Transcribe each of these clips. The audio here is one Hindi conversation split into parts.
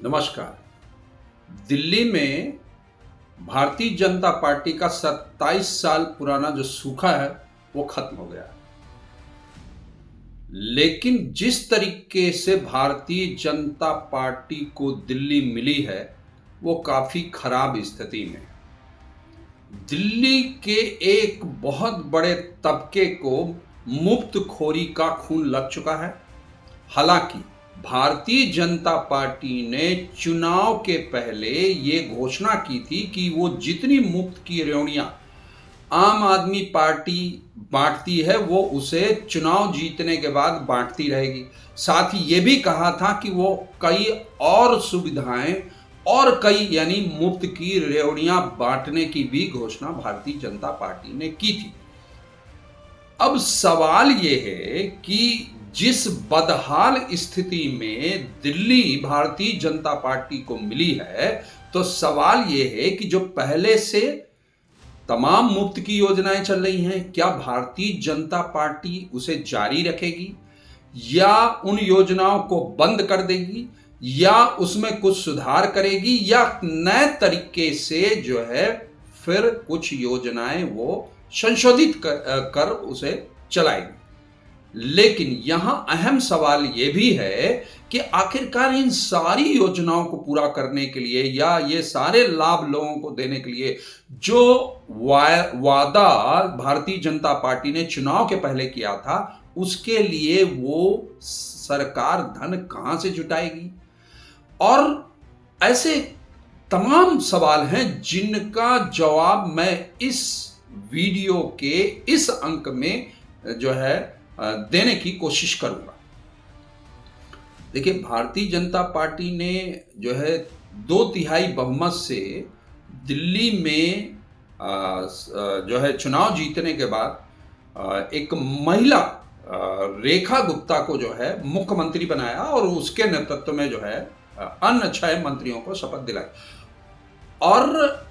नमस्कार। दिल्ली में भारतीय जनता पार्टी का 27 साल पुराना जो सूखा है वो खत्म हो गया है। लेकिन जिस तरीके से भारतीय जनता पार्टी को दिल्ली मिली है वो काफी खराब स्थिति में। दिल्ली के एक बहुत बड़े तबके को मुफ्तखोरी का खून लग चुका है। हालांकि भारतीय जनता पार्टी ने चुनाव के पहले ये घोषणा की थी कि वो जितनी मुफ्त की रेवड़ियां आम आदमी पार्टी बांटती है वो उसे चुनाव जीतने के बाद बांटती रहेगी। साथ ही ये भी कहा था कि वो कई और सुविधाएं और कई यानी मुफ्त की रेवड़ियां बांटने की भी घोषणा भारतीय जनता पार्टी ने की थी। अब सवाल ये है कि जिस बदहाल स्थिति में दिल्ली भारतीय जनता पार्टी को मिली है, तो सवाल ये है कि जो पहले से तमाम मुफ्त की योजनाएं चल रही हैं, क्या भारतीय जनता पार्टी उसे जारी रखेगी या उन योजनाओं को बंद कर देगी या उसमें कुछ सुधार करेगी या नए तरीके से जो है फिर कुछ योजनाएं वो संशोधित कर उसे चलाएगी। लेकिन यहां अहम सवाल यह भी है कि आखिरकार इन सारी योजनाओं को पूरा करने के लिए या ये सारे लाभ लोगों को देने के लिए जो वादा भारतीय जनता पार्टी ने चुनाव के पहले किया था, उसके लिए वो सरकार धन कहां से जुटाएगी। और ऐसे तमाम सवाल हैं जिनका जवाब मैं इस वीडियो के इस अंक में जो है देने की कोशिश करूंगा। देखिए, भारतीय जनता पार्टी ने जो है 2/3 बहुमत से दिल्ली में जो है चुनाव जीतने के बाद एक महिला रेखा गुप्ता को जो है मुख्यमंत्री बनाया और उसके नेतृत्व में जो है अन्य 6 मंत्रियों को शपथ दिलाई। और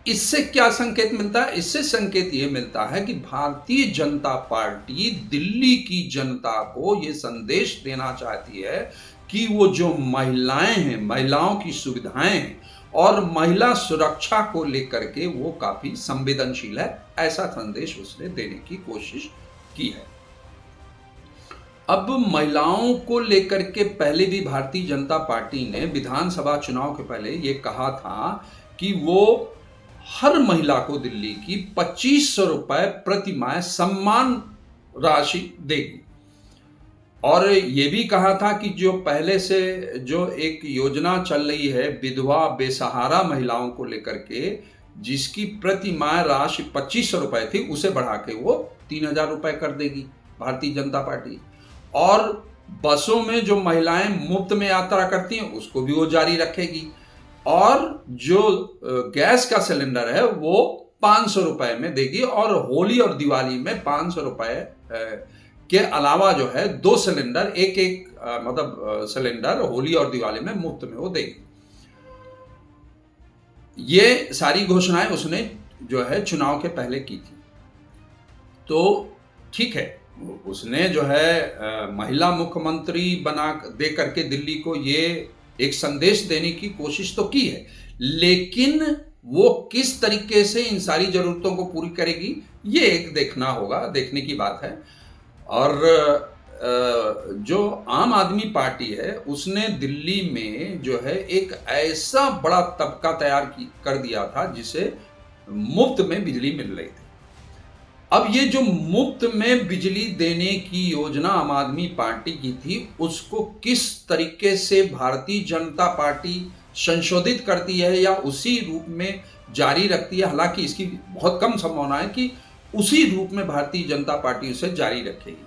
इससे क्या संकेत मिलता है? इससे संकेत यह मिलता है कि भारतीय जनता पार्टी दिल्ली की जनता को यह संदेश देना चाहती है कि वो जो महिलाएं हैं, महिलाओं की सुविधाएं हैं और महिला सुरक्षा को लेकर के वो काफी संवेदनशील है, ऐसा संदेश उसने देने की कोशिश की है। अब महिलाओं को लेकर के पहले भी भारतीय जनता पार्टी ने विधानसभा चुनाव के पहले ये कहा था कि वो हर महिला को दिल्ली की 2500 रुपए प्रति माह सम्मान राशि देगी। और ये भी कहा था कि जो पहले से जो एक योजना चल रही है विधवा बेसहारा महिलाओं को लेकर के, जिसकी प्रति माह राशि 2500 रुपए थी, उसे बढ़ा के वो 3000 रुपए कर देगी भारतीय जनता पार्टी। और बसों में जो महिलाएं मुफ्त में यात्रा करती हैं उसको भी वो जारी रखेगी। और जो गैस का सिलेंडर है वो 500 रुपए में देगी और होली और दिवाली में 500 रुपए के अलावा जो है 2 सिलेंडर एक मतलब सिलेंडर होली और दिवाली में मुफ्त में वो देगी। ये सारी घोषणाएं उसने जो है चुनाव के पहले की थी। तो ठीक है, उसने जो है महिला मुख्यमंत्री बना दे करके दिल्ली को ये एक संदेश देने की कोशिश तो की है, लेकिन वो किस तरीके से इन सारी जरूरतों को पूरी करेगी ये एक देखना होगा, देखने की बात है। और जो आम आदमी पार्टी है उसने दिल्ली में जो है एक ऐसा बड़ा तबका तैयार कर दिया था जिसे मुफ्त में बिजली मिल रही थी। अब ये जो मुफ्त में बिजली देने की योजना आम आदमी पार्टी की थी, उसको किस तरीके से भारतीय जनता पार्टी संशोधित करती है या उसी रूप में जारी रखती है, हालांकि इसकी बहुत कम संभावना है कि उसी रूप में भारतीय जनता पार्टी उसे जारी रखेगी।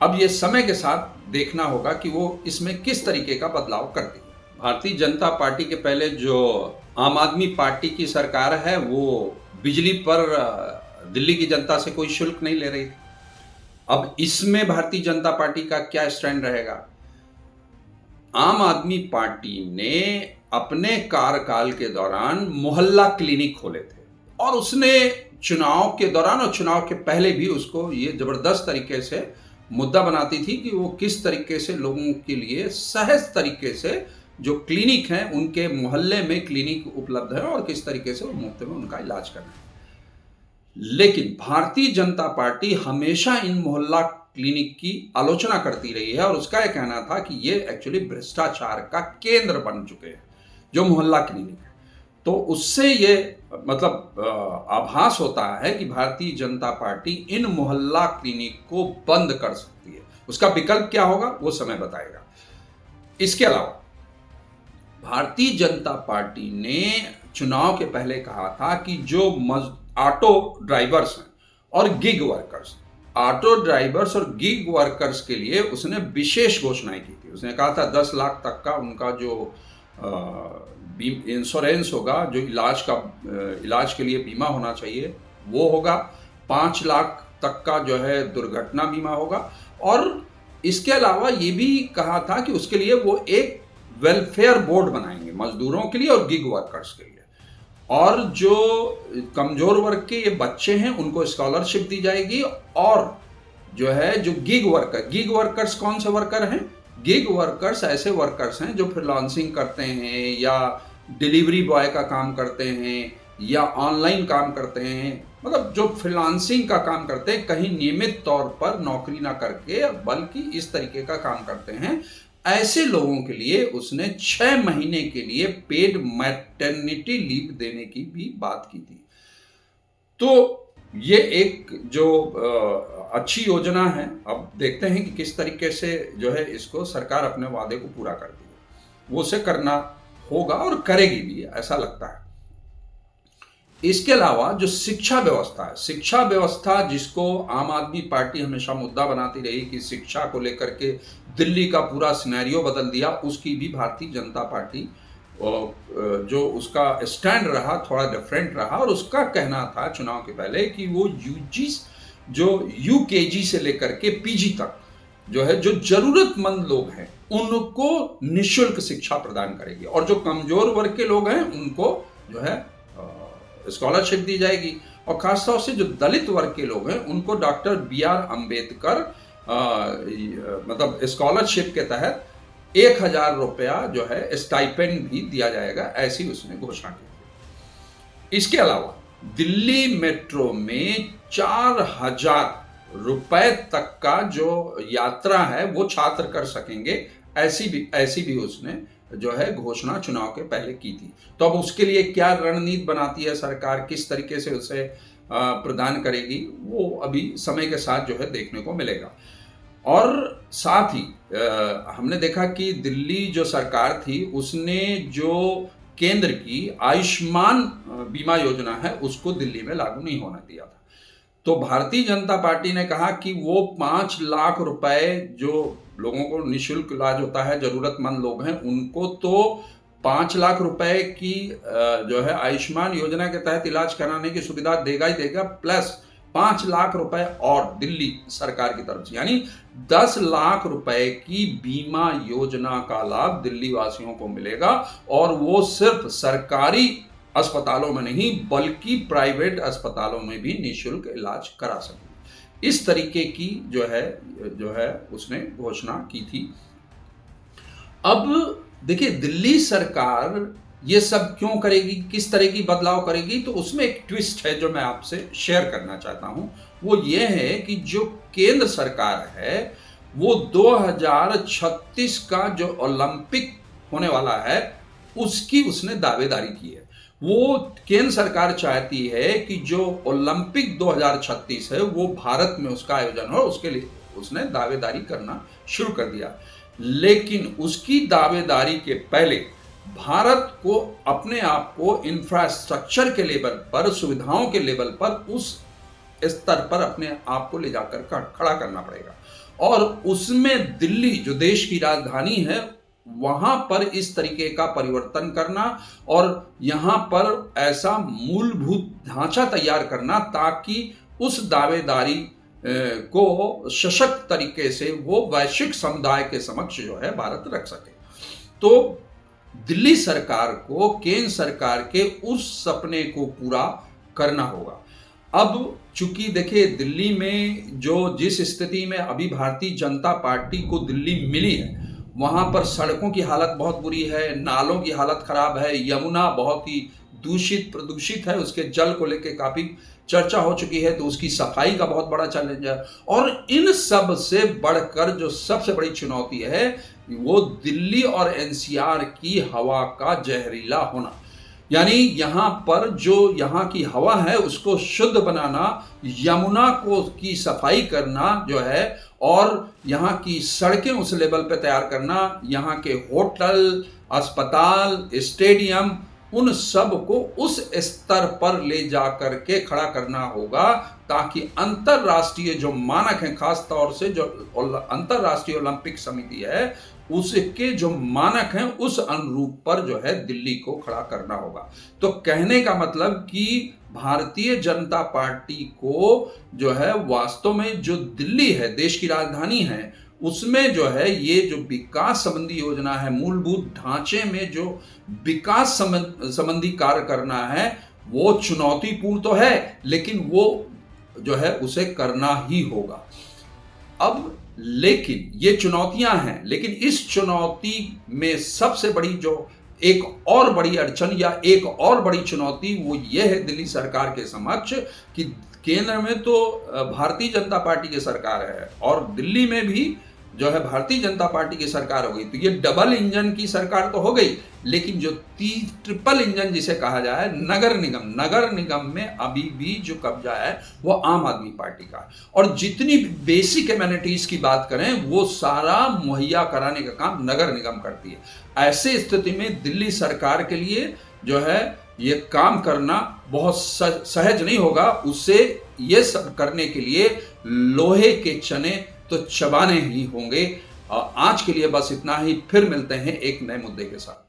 अब ये समय के साथ देखना होगा कि वो इसमें किस तरीके का बदलाव करती है। भारतीय जनता पार्टी के पहले जो आम आदमी पार्टी की सरकार है वो बिजली पर दिल्ली की जनता से कोई शुल्क नहीं ले रही थी। अब इसमें भारतीय जनता पार्टी का क्या स्टैंड रहेगा? आम आदमी पार्टी ने अपने कार्यकाल के दौरान मोहल्ला क्लिनिक खोले थे और उसने चुनाव के दौरान और चुनाव के पहले भी उसको ये जबरदस्त तरीके से मुद्दा बनाती थी कि वो किस तरीके से लोगों के लिए सहज तरीके से जो क्लिनिक हैं उनके मोहल्ले में क्लिनिक उपलब्ध है और किस तरीके से वो मुफ्त में उनका इलाज करना है। लेकिन भारतीय जनता पार्टी हमेशा इन मोहल्ला क्लिनिक की आलोचना करती रही है और उसका यह कहना था कि ये एक्चुअली भ्रष्टाचार का केंद्र बन चुके हैं जो मोहल्ला क्लिनिक है। तो उससे ये मतलब आभास होता है कि भारतीय जनता पार्टी इन मोहल्ला क्लिनिक को बंद कर सकती है। उसका विकल्प क्या होगा वो समय बताएगा। इसके अलावा भारतीय जनता पार्टी ने चुनाव के पहले कहा था कि जो ऑटो ड्राइवर्स हैं और गिग वर्कर्स, ऑटो ड्राइवर्स और गिग वर्कर्स के लिए उसने विशेष घोषणाएं की थी। उसने कहा था 10 लाख तक का उनका जो इंश्योरेंस होगा, जो इलाज के लिए बीमा होना चाहिए वो होगा। 5 लाख तक का जो है दुर्घटना बीमा होगा। और इसके अलावा ये भी कहा था कि उसके लिए वो एक वेलफेयर बोर्ड बनाएंगे मजदूरों के लिए और गिग वर्कर्स के लिए। और जो कमजोर वर्ग के ये बच्चे हैं उनको स्कॉलरशिप दी जाएगी। और जो है जो गिग वर्कर्स कौन से वर्कर हैं? गिग वर्कर्स ऐसे वर्कर्स हैं जो फ्रीलांसिंग करते हैं या डिलीवरी बॉय का काम करते हैं या ऑनलाइन काम करते हैं, मतलब जो फ्रीलांसिंग का काम करते हैं, कहीं नियमित तौर पर नौकरी ना करके बल्कि इस तरीके का काम करते हैं। ऐसे लोगों के लिए उसने 6 महीने के लिए पेड मैटरनिटी लीव देने की भी बात की थी। तो ये एक जो अच्छी योजना है। अब देखते हैं कि किस तरीके से जो है इसको सरकार अपने वादे को पूरा करती है। वो उसे करना होगा और करेगी भी, ऐसा लगता है। इसके अलावा जो शिक्षा व्यवस्था है, शिक्षा व्यवस्था जिसको आम आदमी पार्टी हमेशा मुद्दा बनाती रही कि शिक्षा को लेकर के दिल्ली का पूरा सिनेरियो बदल दिया, उसकी भी भारतीय जनता पार्टी जो उसका स्टैंड रहा थोड़ा डिफरेंट रहा। और उसका कहना था चुनाव के पहले कि वो यूकेजी से लेकर के पीजी तक जो है जो जरूरतमंद लोग हैं उनको निःशुल्क शिक्षा प्रदान करेगी और जो कमजोर वर्ग के लोग हैं उनको जो है स्कॉलरशिप दी जाएगी। और खासतौर से जो दलित वर्ग के लोग हैं उनको डॉक्टर BR अम्बेडकर मतलब स्कॉलरशिप के तहत 1000 रुपया जो है स्टाइपेंड भी दिया जाएगा, ऐसी उसने घोषणा की थी। इसके अलावा दिल्ली मेट्रो में 4000 रुपए तक का जो यात्रा है वो छात्र कर सकेंगे, ऐसी भी उसने जो है घोषणा चुनाव के पहले की थी। तो अब उसके लिए क्या रणनीति बनाती है सरकार, किस तरीके से उसे प्रदान करेगी, वो अभी समय के साथ जो है देखने को मिलेगा। और साथ ही हमने देखा कि दिल्ली जो सरकार थी उसने जो केंद्र की आयुष्मान बीमा योजना है उसको दिल्ली में लागू नहीं होने दिया था। तो भारतीय जनता पार्टी ने कहा कि वो 5 लाख रुपए जो लोगों को निःशुल्क इलाज होता है, जरूरतमंद लोग हैं उनको, तो 5 लाख रुपए की जो है आयुष्मान योजना के तहत इलाज कराने की सुविधा देगा ही देगा, प्लस 5 लाख रुपए और दिल्ली सरकार की तरफ से, यानी 10 लाख रुपए की बीमा योजना का लाभ दिल्ली वासियों को मिलेगा। और वो सिर्फ सरकारी अस्पतालों में नहीं बल्कि प्राइवेट अस्पतालों में भी निःशुल्क इलाज करा सकें। इस तरीके की जो है उसने घोषणा की थी। अब देखिए दिल्ली सरकार ये सब क्यों करेगी, किस तरह की बदलाव करेगी, तो उसमें एक ट्विस्ट है जो मैं आपसे शेयर करना चाहता हूं। वो ये है कि जो केंद्र सरकार है वो 2036 का जो ओलंपिक होने वाला है उसकी उसने दावेदारी की है। वो केंद्र सरकार चाहती है कि जो ओलंपिक 2036 है वो भारत में उसका आयोजन हो, उसके लिए उसने दावेदारी करना शुरू कर दिया। लेकिन उसकी दावेदारी के पहले भारत को अपने आप को इंफ्रास्ट्रक्चर के लेवल पर, सुविधाओं के लेवल पर उस स्तर पर अपने आप को ले जाकर खड़ा करना पड़ेगा। और उसमें दिल्ली जो देश की राजधानी है वहां पर इस तरीके का परिवर्तन करना और यहां पर ऐसा मूलभूत ढांचा तैयार करना ताकि उस दावेदारी को सशक्त तरीके से वो वैश्विक समुदाय के समक्ष जो है भारत रख सके। तो दिल्ली सरकार को केंद्र सरकार के उस सपने को पूरा करना होगा। अब चूंकि देखिए दिल्ली में जो जिस स्थिति में अभी भारतीय जनता पार्टी को दिल्ली मिली है वहाँ पर सड़कों की हालत बहुत बुरी है, नालों की हालत खराब है, यमुना बहुत ही दूषित प्रदूषित है, उसके जल को लेके काफ़ी चर्चा हो चुकी है, तो उसकी सफाई का बहुत बड़ा चैलेंज है। और इन सब से बढ़कर जो सबसे बड़ी चुनौती है वो दिल्ली और एनसीआर की हवा का जहरीला होना। यानी यहाँ पर जो यहाँ की हवा है उसको शुद्ध बनाना, यमुना को की सफाई करना जो है, और यहाँ की सड़कें उस लेवल पे तैयार करना, यहाँ के होटल, अस्पताल, स्टेडियम, उन सब को उस स्तर पर ले जा करके खड़ा करना होगा, ताकि अंतरराष्ट्रीय जो मानक हैं, खास तौर से जो अंतरराष्ट्रीय ओलंपिक समिति है उसके जो मानक हैं उस अनुरूप पर जो है दिल्ली को खड़ा करना होगा। तो कहने का मतलब कि भारतीय जनता पार्टी को जो है वास्तव में जो दिल्ली है, देश की राजधानी है, उसमें जो है ये जो विकास संबंधी योजना है, मूलभूत ढांचे में जो विकास संबंधी कार्य करना है, वो चुनौतीपूर्ण तो है, लेकिन वो जो है उसे करना ही होगा। अब लेकिन ये चुनौतियां हैं, लेकिन इस चुनौती में सबसे बड़ी जो एक और बड़ी अड़चन या एक और बड़ी चुनौती वो ये है दिल्ली सरकार के समक्ष कि केंद्र में तो भारतीय जनता पार्टी की सरकार है और दिल्ली में भी जो है भारतीय जनता पार्टी की सरकार हो गई, तो ये डबल इंजन की सरकार तो हो गई, लेकिन जो ट्रिपल इंजन जिसे कहा जाए नगर निगम में अभी भी जो कब्जा है वो आम आदमी पार्टी का है। और जितनी बेसिक एमेनिटीज की बात करें वो सारा मुहैया कराने का काम नगर निगम करती है। ऐसे स्थिति में दिल्ली सरकार के लिए जो है ये काम करना बहुत सहज नहीं होगा। उससे ये सब करने के लिए लोहे के चने तो चबाने ही होंगे। आज के लिए बस इतना ही, फिर मिलते हैं एक नए मुद्दे के साथ।